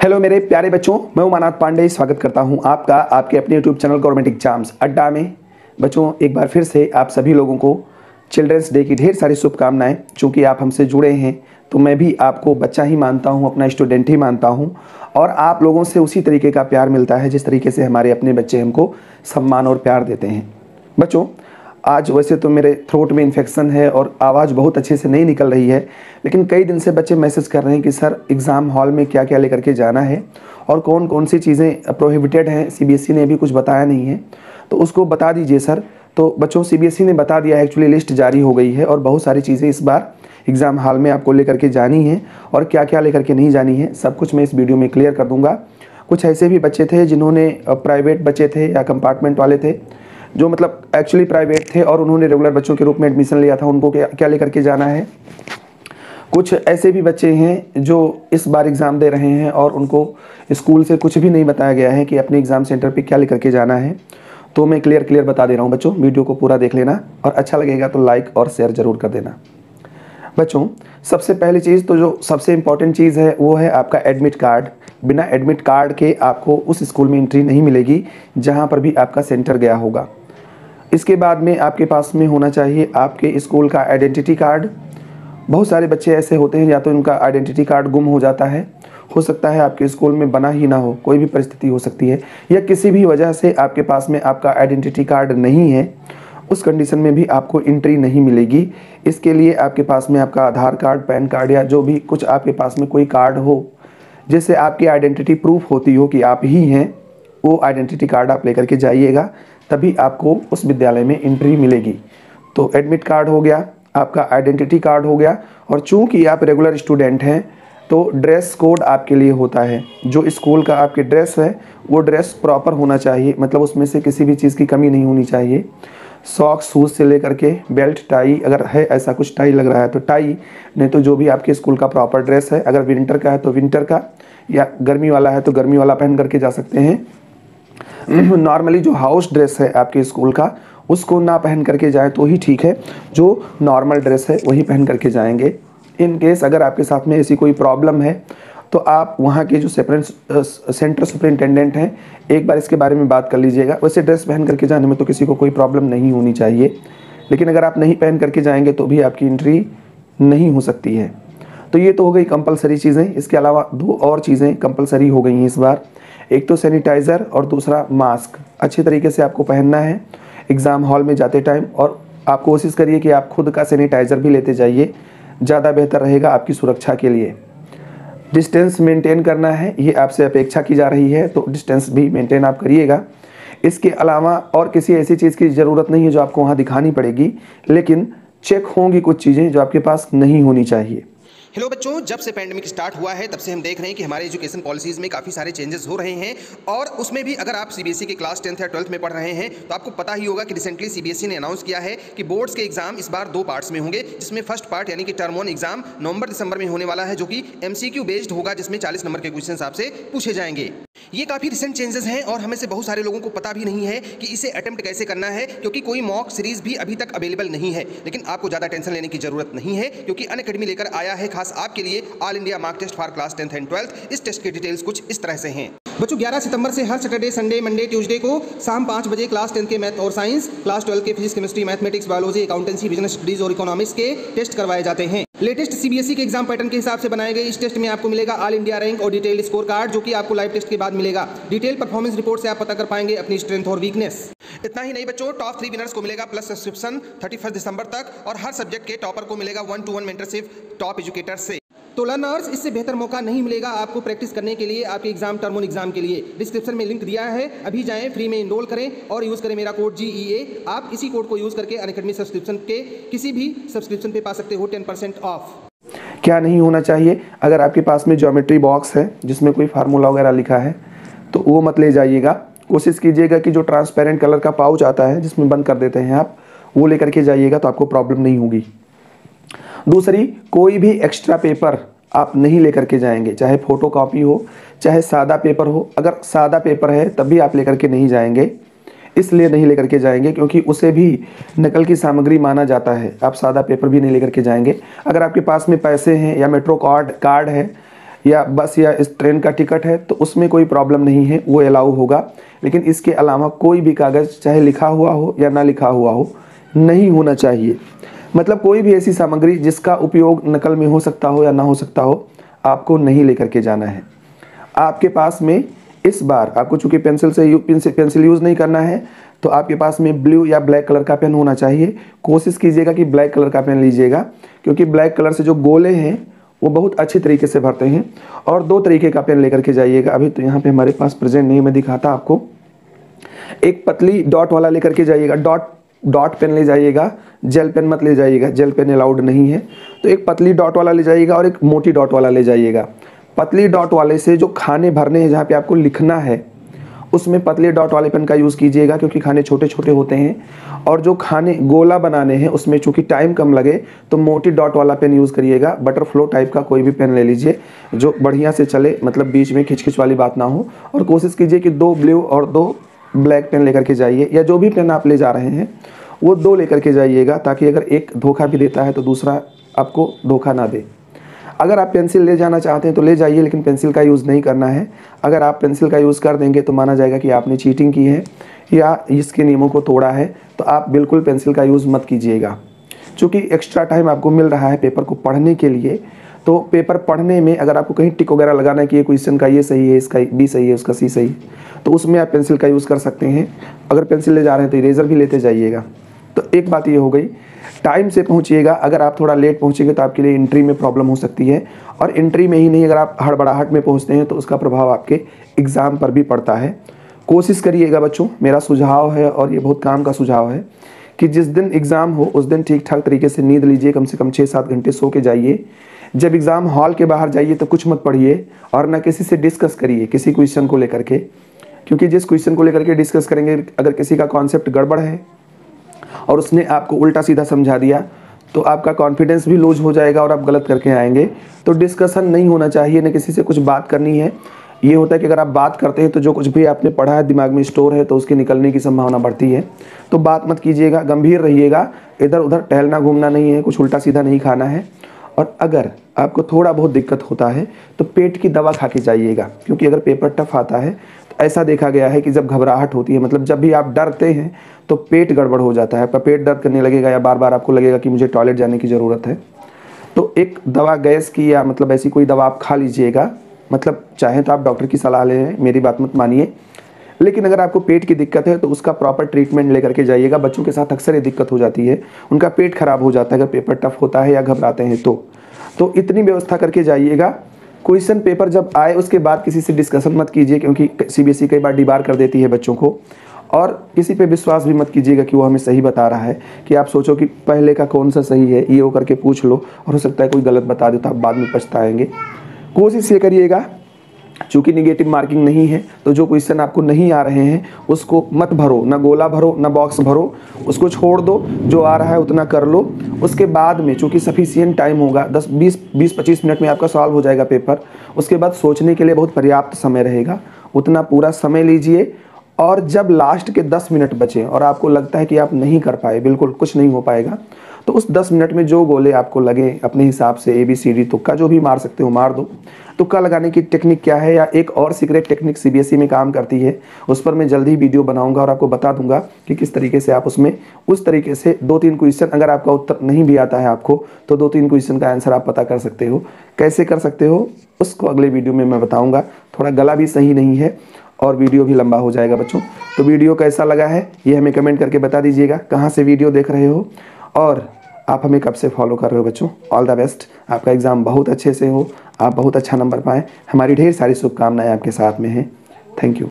Hello मेरे प्यारे बच्चों, मैं उमानाथ पांडे स्वागत करता हूं आपका आपके अपने यूट्यूब चैनल गवर्नमेंट एग्जाम्स अड्डा में। बच्चों, एक बार फिर से आप सभी लोगों को चिल्ड्रंस डे की ढेर सारी शुभकामनाएं। चूँकि आप हमसे जुड़े हैं तो मैं भी आपको बच्चा ही मानता हूं, अपना स्टूडेंट ही मानता हूं और आप लोगों से उसी तरीके का प्यार मिलता है जिस तरीके से हमारे अपने बच्चे हमको सम्मान और प्यार देते हैं। बच्चों, आज वैसे तो मेरे थ्रोट में इन्फेक्शन है और आवाज़ बहुत अच्छे से नहीं निकल रही है, लेकिन कई दिन से बच्चे मैसेज कर रहे हैं कि सर एग्ज़ाम हॉल में क्या क्या लेकर के जाना है और कौन कौन सी चीज़ें प्रोहिबिटेड हैं। सीबीएसई ने अभी कुछ बताया नहीं है तो उसको बता दीजिए सर। तो बच्चों, सीबीएसई ने बता दिया है, एक्चुअली लिस्ट जारी हो गई है और बहुत सारी चीज़ें इस बार एग्ज़ाम हॉल में आपको लेकर के जानी है और क्या क्या लेकर के नहीं जानी है, सब कुछ मैं इस वीडियो में क्लियर कर दूँगा। कुछ ऐसे भी बच्चे थे जिन्होंने प्राइवेट बच्चे थे या कंपार्टमेंट वाले थे जो मतलब एक्चुअली प्राइवेट थे और उन्होंने रेगुलर बच्चों के रूप में एडमिशन लिया था, उनको क्या लेकर के जाना है। कुछ ऐसे भी बच्चे हैं जो इस बार एग्ज़ाम दे रहे हैं और उनको स्कूल से कुछ भी नहीं बताया गया है कि अपने एग्ज़ाम सेंटर पे क्या लेकर के जाना है। तो मैं क्लियर बता दे रहा हूँ बच्चों, वीडियो को पूरा देख लेना और अच्छा लगेगा तो लाइक और शेयर ज़रूर कर देना। बच्चों, सबसे पहली चीज़ तो जो सबसे इम्पॉर्टेंट चीज़ है वो है आपका एडमिट कार्ड। बिना एडमिट कार्ड के आपको उस स्कूल में एंट्री नहीं मिलेगी जहाँ पर भी आपका सेंटर गया होगा। इसके बाद में आपके पास में होना चाहिए आपके स्कूल का आइडेंटिटी कार्ड। बहुत सारे बच्चे ऐसे होते हैं या तो उनका आइडेंटिटी कार्ड गुम हो जाता है, हो सकता है आपके स्कूल में बना ही ना हो, कोई भी परिस्थिति हो सकती है, या किसी भी वजह से आपके पास में आपका आइडेंटिटी कार्ड नहीं है, उस कंडीशन में भी आपको एंट्री नहीं मिलेगी। इसके लिए आपके पास में आपका आधार कार्ड, पैन कार्ड या जो भी कुछ आपके पास में कोई कार्ड हो जिससे आपकी आइडेंटिटी प्रूफ होती हो कि आप ही हैं, वो आइडेंटिटी कार्ड आप लेकर के जाइएगा, तभी आपको उस विद्यालय में एंट्री मिलेगी। तो एडमिट कार्ड हो गया, आपका आइडेंटिटी कार्ड हो गया, और चूंकि आप रेगुलर स्टूडेंट हैं तो ड्रेस कोड आपके लिए होता है। जो स्कूल का आपके ड्रेस है वो ड्रेस प्रॉपर होना चाहिए, मतलब उसमें से किसी भी चीज़ की कमी नहीं होनी चाहिए। सॉक्स, शूज़ से लेकर के बेल्ट, टाई, अगर है ऐसा कुछ टाई लग रहा है तो टाई, नहीं तो जो भी आपके स्कूल का प्रॉपर ड्रेस है, अगर विंटर का है तो विंटर का, या गर्मी वाला है तो गर्मी वाला पहन करके जा सकते हैं। नॉर्मली जो हाउस ड्रेस है आपके स्कूल का उसको ना पहन करके जाएं तो ही ठीक है, जो नॉर्मल ड्रेस है वही पहन करके जाएंगे। इन केस अगर आपके साथ में ऐसी कोई प्रॉब्लम है तो आप वहाँ के जो सेंटर सुपरिटेंडेंट हैं एक बार इसके बारे में बात कर लीजिएगा। वैसे ड्रेस पहन करके जाने में तो किसी को कोई प्रॉब्लम नहीं होनी चाहिए, लेकिन अगर आप नहीं पहन करके जाएंगे तो भी आपकी एंट्री नहीं हो सकती है। तो ये तो हो गई कंपलसरी चीज़ें। इसके अलावा दो और चीज़ें कंपलसरी हो गई हैं इस बार, एक तो सैनिटाइज़र और दूसरा मास्क। अच्छे तरीके से आपको पहनना है एग्ज़ाम हॉल में जाते टाइम, और आप कोशिश करिए कि आप खुद का सैनिटाइज़र भी लेते जाइए, ज़्यादा बेहतर रहेगा आपकी सुरक्षा के लिए। डिस्टेंस मेंटेन करना है, ये आपसे अपेक्षा की जा रही है, तो डिस्टेंस भी मेंटेन आप करिएगा। इसके अलावा और किसी ऐसी चीज़ की ज़रूरत नहीं है जो आपको वहाँ दिखानी पड़ेगी, लेकिन चेक होंगी कुछ चीज़ें जो आपके पास नहीं होनी चाहिए। हेलो बच्चों, जब से पैंडेमिक स्टार्ट हुआ है तब से हम देख रहे हैं कि हमारे एजुकेशन पॉलिसीज़ में काफ़ी सारे चेंजेस हो रहे हैं, और उसमें भी अगर आप सीबीएसई के क्लास 10th या 12th में पढ़ रहे हैं तो आपको पता ही होगा कि रिसेंटली सीबीएसई ने अनाउंस किया है कि बोर्ड्स के एग्जाम इस बार 2 पार्ट्स में होंगे, जिसमें फर्स्ट पार्ट यानी कि टर्म 1 एग्जाम नवंबर-दिसंबर में होने वाला है, जो कि एमसीक्यू बेस्ड होगा, जिसमें 40 नंबर के क्वेश्चन आपसे पूछे जाएंगे। ये काफ़ी रिसेंट चेंजेस हैं और हमें से बहुत सारे लोगों को पता भी नहीं है कि इसे अटेम्प्ट कैसे करना है, क्योंकि कोई मॉक सीरीज भी अभी तक अवेलेबल नहीं है। लेकिन आपको ज़्यादा टेंशन लेने की जरूरत नहीं है, क्योंकि अनअकैडमी लेकर आया है खास आपके लिए all India mark test for class 10th and 12th। इस टेस्ट के डिटेल्स कुछ इस तरह से हैं। बच्चों, 11 सितंबर से हर सैटरडे, संडे, मंडे, ट्यूसडे को शाम 5 बजे क्लास 10 के मैथ और साइंस, क्लास 12 के physics, chemistry, mathematics, biology, accountancy, business studies और इकोनॉमिक्स के टेस्ट करवाए जाते हैं। लेटेस्ट सीबीएसई के एग्जाम पैटर्न के हिसाब से बनाए गए इस टेस्ट में आपको मिलेगा ऑल इंडिया रैंक और डिटेल स्कोर कार्ड, जो कि आपको लाइव टेस्ट के बाद मिलेगा। डिटेल परफॉर्मेंस रिपोर्ट से आप पता कर पाएंगे अपनी स्ट्रेंथ और वीकनेस। इतना ही नहीं बच्चों, टॉप 3 विनर्स को मिलेगा प्लस सब्सक्रिप्शन 31 दिसंबर तक, और हर सब्जेक्ट के टॉपर को मिलेगा 1-to-1 मेंटरशिप टॉप एजुकेटर से। तो लर्नर्स, इससे बेहतर मौका नहीं मिलेगा आपको प्रैक्टिस करने के लिए आपके एग्जाम टर्म 1 एग्जाम के लिए। डिस्क्रिप्शन में लिंक दिया है, अभी जाएं, फ्री में इनरोल करें और यूज़ करें मेरा कोड GEA। आप इसी कोड को यूज़ करके अनअकैडमी सब्सक्रिप्शन के किसी भी सब्सक्रिप्शन पे पा सकते हो 10% ऑफ। क्या नहीं होना चाहिए? अगर आपके पास में ज्योमेट्री बॉक्स है जिसमें कोई फार्मूला वगैरह लिखा है तो वो मत ले जाइएगा। कोशिश कीजिएगा कि जो ट्रांसपेरेंट कलर का पाउच आता है जिसमें बंद कर देते हैं आप, वो लेकर के जाइएगा तो आपको प्रॉब्लम नहीं होगी। दूसरी, कोई भी एक्स्ट्रा पेपर आप नहीं लेकर के जाएंगे, चाहे फोटो कॉपी हो चाहे सादा पेपर हो। अगर सादा पेपर है तब भी आप लेकर के नहीं जाएंगे, इसलिए नहीं लेकर के जाएंगे क्योंकि उसे भी नकल की सामग्री माना जाता है। आप सादा पेपर भी नहीं लेकर के जाएंगे। अगर आपके पास में पैसे हैं या मेट्रो कार्ड है या बस या इस ट्रेन का टिकट है तो उसमें कोई प्रॉब्लम नहीं है, वो अलाउ होगा। लेकिन इसके अलावा कोई भी कागज़, चाहे लिखा हुआ हो या ना लिखा हुआ हो, नहीं होना चाहिए। मतलब कोई भी ऐसी सामग्री जिसका उपयोग नकल में हो सकता हो या ना हो सकता हो, आपको नहीं लेकर के जाना है। आपके पास में इस बार आपको चूँकि पेंसिल यूज़ नहीं करना है, तो आपके पास में ब्लू या ब्लैक कलर का पेन होना चाहिए। कोशिश कीजिएगा कि ब्लैक कलर का पेन लीजिएगा, क्योंकि ब्लैक कलर से जो गोले हैं वो बहुत अच्छी तरीके से भरते हैं। और 2 तरीके का पेन लेकर के जाइएगा। अभी तो यहाँ पे हमारे पास प्रेजेंट नहीं, मैं दिखाता आपको। एक पतली डॉट वाला लेकर के जाइएगा, डॉट पेन ले जाइएगा, जेल पेन मत ले जाइएगा, जेल पेन अलाउड नहीं है। तो एक पतली डॉट वाला ले जाइएगा और एक मोटी डॉट वाला ले जाइएगा। पतली डॉट वाले से जो खाने भरने हैं, जहाँ पे आपको लिखना है, उसमें पतले डॉट वाले पेन का यूज़ कीजिएगा, क्योंकि खाने छोटे छोटे होते हैं। और जो खाने गोला बनाने हैं उसमें चूँकि टाइम कम लगे, तो मोटी डॉट वाला पेन यूज़ करिएगा। बटरफ्लो टाइप का कोई भी पेन ले लीजिए जो बढ़िया से चले, मतलब बीच में खिंच वाली बात ना हो। और कोशिश कीजिए कि 2 ब्लू और 2 ब्लैक पेन लेकर के जाइए, या जो भी पेन आप ले जा रहे हैं वो 2 लेकर के जाइएगा, ताकि अगर एक धोखा भी देता है तो दूसरा आपको धोखा ना दे। अगर आप पेंसिल ले जाना चाहते हैं तो ले जाइए, लेकिन पेंसिल का यूज़ नहीं करना है। अगर आप पेंसिल का यूज़ कर देंगे तो माना जाएगा कि आपने चीटिंग की है या इसके नियमों को तोड़ा है। तो आप बिल्कुल पेंसिल का यूज़ मत कीजिएगा। चूँकि एक्स्ट्रा टाइम आपको मिल रहा है पेपर को पढ़ने के लिए, तो पेपर पढ़ने में अगर आपको कहीं टिक वगैरह लगाना है कि ये क्वेश्चन का ये सही है, इसका बी सही है, उसका सी सही है, तो उसमें आप पेंसिल का यूज़ कर सकते हैं। अगर पेंसिल ले जा रहे हैं तो इरेज़र भी लेते जाइएगा। तो एक बात ये हो गई, टाइम से पहुंचिएगा। अगर आप थोड़ा लेट पहुंचेंगे तो आपके लिए एंट्री में प्रॉब्लम हो सकती है। और एंट्री में ही नहीं, अगर आप हड़बड़ाहट में पहुंचते हैं तो उसका प्रभाव आपके एग्ज़ाम पर भी पड़ता है। कोशिश करिएगा बच्चों, मेरा सुझाव है और ये बहुत काम का सुझाव है, कि जिस दिन एग्ज़ाम हो उस दिन ठीक ठाक तरीके से नींद लीजिए, कम से कम 6-7 घंटे सो के जाइए। जब एग्ज़ाम हॉल के बाहर जाइए तो कुछ मत पढ़िए और ना किसी से डिस्कस करिए किसी क्वेश्चन को लेकर के, क्योंकि जिस क्वेश्चन को लेकर के डिस्कस करेंगे, अगर किसी का कॉन्सेप्ट गड़बड़ है और उसने आपको उल्टा सीधा समझा दिया, तो आपका कॉन्फिडेंस भी लूज हो जाएगा और आप गलत करके आएंगे। तो डिस्कशन नहीं होना चाहिए, न किसी से कुछ बात करनी है। ये होता है कि अगर आप बात करते हैं तो जो कुछ भी आपने पढ़ा है दिमाग में स्टोर है, तो उसके निकलने की संभावना बढ़ती है। तो बात मत कीजिएगा, गंभीर रहिएगा, इधर उधर टहलना घूमना नहीं है, कुछ उल्टा सीधा नहीं खाना है। और अगर आपको थोड़ा बहुत दिक्कत होता है तो पेट की दवा खा के जाइएगा, क्योंकि अगर पेपर टफ आता है तो ऐसा देखा गया है कि जब घबराहट होती है, मतलब जब भी आप डरते हैं तो पेट गड़बड़ हो जाता है, आपका पेट दर्द करने लगेगा या बार बार आपको लगेगा कि मुझे टॉयलेट जाने की ज़रूरत है। तो एक दवा गैस की या मतलब ऐसी कोई दवा आप खा लीजिएगा। मतलब चाहे तो आप डॉक्टर की सलाह लें, मेरी बात मत मानिए, लेकिन अगर आपको पेट की दिक्कत है तो उसका प्रॉपर ट्रीटमेंट लेकर के जाइएगा। बच्चों के साथ अक्सर ये दिक्कत हो जाती है, उनका पेट खराब हो जाता है अगर पेपर टफ होता है या घबराते हैं तो इतनी व्यवस्था करके जाइएगा। क्वेश्चन पेपर जब आए उसके बाद किसी से डिस्कशन मत कीजिए, क्योंकि सीबीएसई कई बार डिबार कर देती है बच्चों को। और किसी पे विश्वास भी मत कीजिएगा कि वो हमें सही बता रहा है, कि आप सोचो कि पहले का कौन सा सही है, ये वो करके पूछ लो और हो सकता है कोई गलत बता दे तो आप बाद में पछताएंगे। कोशिश ये करिएगा, चूँकि निगेटिव मार्किंग नहीं है, तो जो क्वेश्चन आपको नहीं आ रहे हैं उसको मत भरो, ना गोला भरो ना बॉक्स भरो, उसको छोड़ दो, जो आ रहा है उतना कर लो। उसके बाद में चूँकि सफिशिएंट टाइम होगा, 20-25 मिनट में आपका सॉल्व हो जाएगा पेपर। उसके बाद सोचने के लिए बहुत पर्याप्त समय रहेगा, उतना पूरा समय लीजिए। और जब लास्ट के 10 मिनट बचे और आपको लगता है कि आप नहीं कर पाए, बिल्कुल कुछ नहीं हो पाएगा, तो उस 10 मिनट में जो गोले आपको लगे अपने हिसाब से ABCD तुक्का जो भी मार सकते हो मार दो। तुक्का लगाने की टेक्निक क्या है, या एक और सीक्रेट टेक्निक सीबीएसई में काम करती है, उस पर मैं जल्दी वीडियो बनाऊंगा और आपको बता दूंगा कि किस तरीके से आप उसमें उस तरीके से 2-3 क्वेश्चन, अगर आपका उत्तर नहीं भी आता है आपको, तो 2-3 क्वेश्चन का आंसर आप पता कर सकते हो। कैसे कर सकते हो उसको अगले वीडियो में मैं बताऊँगा। थोड़ा गला भी सही नहीं है और वीडियो भी लंबा हो जाएगा बच्चों। तो वीडियो कैसा लगा है ये हमें कमेंट करके बता दीजिएगा, कहाँ से वीडियो देख रहे हो और आप हमें कब से फॉलो कर रहे हो। बच्चों ऑल द बेस्ट, आपका एग्ज़ाम बहुत अच्छे से हो, आप बहुत अच्छा नंबर पाएँ, हमारी ढेर सारी शुभकामनाएं आपके साथ में हैं। Thank you.